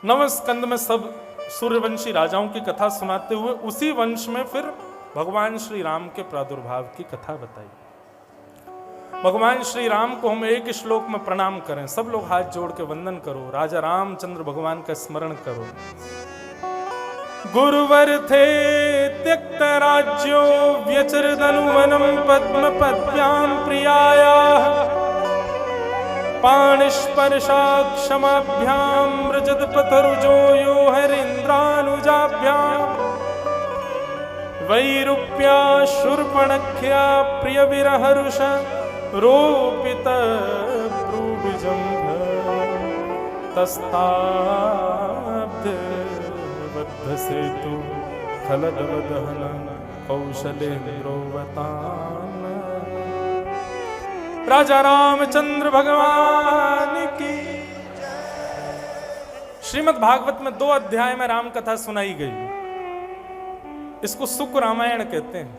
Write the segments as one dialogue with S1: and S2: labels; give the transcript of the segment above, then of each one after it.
S1: नव स्कंद में सब सूर्यवंशी राजाओं की कथा सुनाते हुए उसी वंश में फिर भगवान श्री राम के प्रादुर्भाव की कथा बताई। भगवान श्री राम को हम एक श्लोक में प्रणाम करें, सब लोग हाथ जोड़ के वंदन करो, राजा रामचंद्र भगवान का स्मरण करो। गुरुवर थे त्यक्त राज्यो व्यचरदनुवनम पद्म पद्भ्याम प्रियाया पाणिस्पर्शाक्षमाभ्याम व्रजत पतरुजो यो हरीन्द्रानुजाभ्याम वैरूप्या शूर्पणख्या प्रिय विरहरुष रोपित भ्रूविजम्भ तस्ताब्ध बद्ध सेतु खलदवदहन कौशलेन्द्रोवतान। राजा रामचंद्र भगवान की। श्रीमद् भागवत में 2 अध्याय में राम कथा सुनाई गई। इसको सुक रामायण कहते हैं।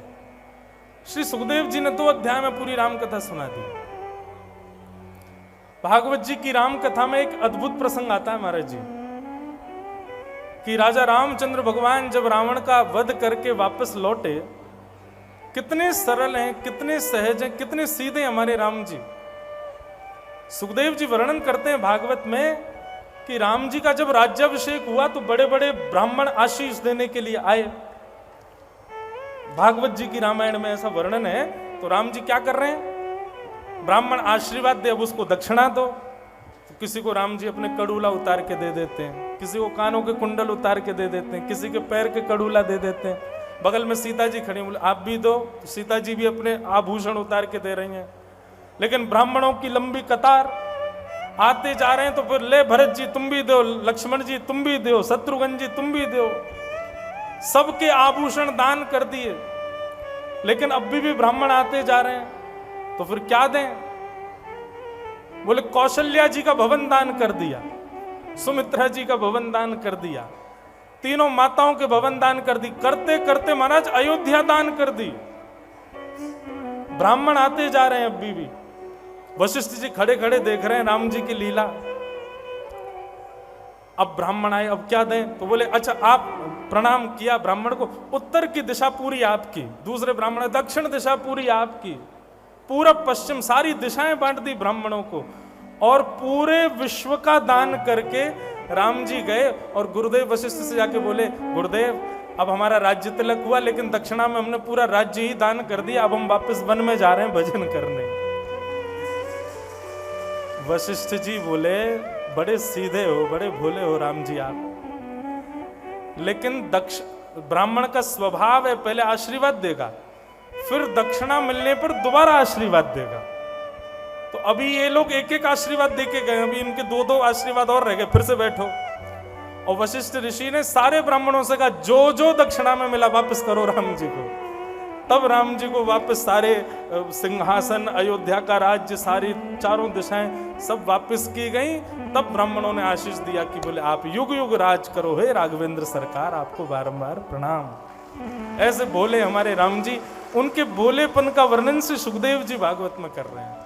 S1: श्री सुखदेव जी ने 2 अध्याय में पूरी राम कथा सुना दी। भागवत जी की राम कथा में एक अद्भुत प्रसंग आता है महाराज जी, कि राजा रामचंद्र भगवान जब रावण का वध करके वापस लौटे, कितने सरल हैं, कितने सहज हैं, कितने सीधे हमारे राम जी। सुखदेव जी वर्णन करते हैं भागवत में कि राम जी का जब राज्याभिषेक हुआ तो बड़े बड़े ब्राह्मण आशीष देने के लिए आए। भागवत जी की रामायण में ऐसा वर्णन है। तो राम जी क्या कर रहे हैं, ब्राह्मण आशीर्वाद दे, अब उसको दक्षिणा दो। तो किसी को राम जी अपने कड़ूला उतार के दे देते हैं, किसी को कानों के कुंडल उतार के दे देते हैं, किसी के पैर के कड़ूला दे देते हैं। बगल में सीता जी खड़ी, बोले आप भी दो। तो सीता जी भी अपने आभूषण उतार के दे रही हैं। लेकिन ब्राह्मणों की लंबी कतार आते जा रहे हैं। तो फिर ले भरत जी तुम भी दो, लक्ष्मण जी तुम भी दो, शत्रुघ्न जी तुम भी दो। सबके आभूषण दान कर दिए, लेकिन अब भी ब्राह्मण आते जा रहे हैं। तो फिर क्या दें? बोले कौशल्या जी का भवन दान कर दिया, सुमित्रा जी का भवन दान कर दिया, तीनों माताओं के भवन दान कर दी। करते करते महाराज अयोध्या दान कर दी। ब्राह्मण आते जा रहे हैं अभी भी। वशिष्ठ जी खड़े खड़े देख रहे हैं राम जी की लीला। अब ब्राह्मण आए, अब क्या दें? तो बोले अच्छा आप प्रणाम किया ब्राह्मण को, उत्तर की दिशा पूरी आपकी। दूसरे ब्राह्मण दक्षिण दिशा पूरी आपकी, पूरब पश्चिम सारी दिशाएं बांट दी ब्राह्मणों को। और पूरे विश्व का दान करके राम जी गए और गुरुदेव वशिष्ठ से जाके बोले गुरुदेव अब हमारा राज्य तिलक हुआ, लेकिन दक्षिणा में हमने पूरा राज्य ही दान कर दिया, अब हम वापस वन में जा रहे हैं भजन करने। वशिष्ठ जी बोले बड़े सीधे हो, बड़े भोले हो राम जी आप, लेकिन ब्राह्मण का स्वभाव है पहले आशीर्वाद देगा, फिर दक्षिणा मिलने पर दोबारा आशीर्वाद देगा। तो अभी ये लोग एक एक आशीर्वाद देके गए, अभी इनके 2-2 आशीर्वाद और रह गए, फिर से बैठो। और वशिष्ठ ऋषि ने सारे ब्राह्मणों से कहा जो जो दक्षिणा में मिला वापस करो राम जी को। तब राम जी को वापस सारे सिंहासन, अयोध्या का राज्य, सारी चारों दिशाएं सब वापस की गई। तब ब्राह्मणों ने आशीष दिया कि बोले आप युग युग राज करो हे राघवेंद्र सरकार, आपको बारंबार प्रणाम। ऐसे बोले हमारे राम जी। उनके बोलेपन का वर्णन से सुखदेव जी भागवत में कर रहे हैं।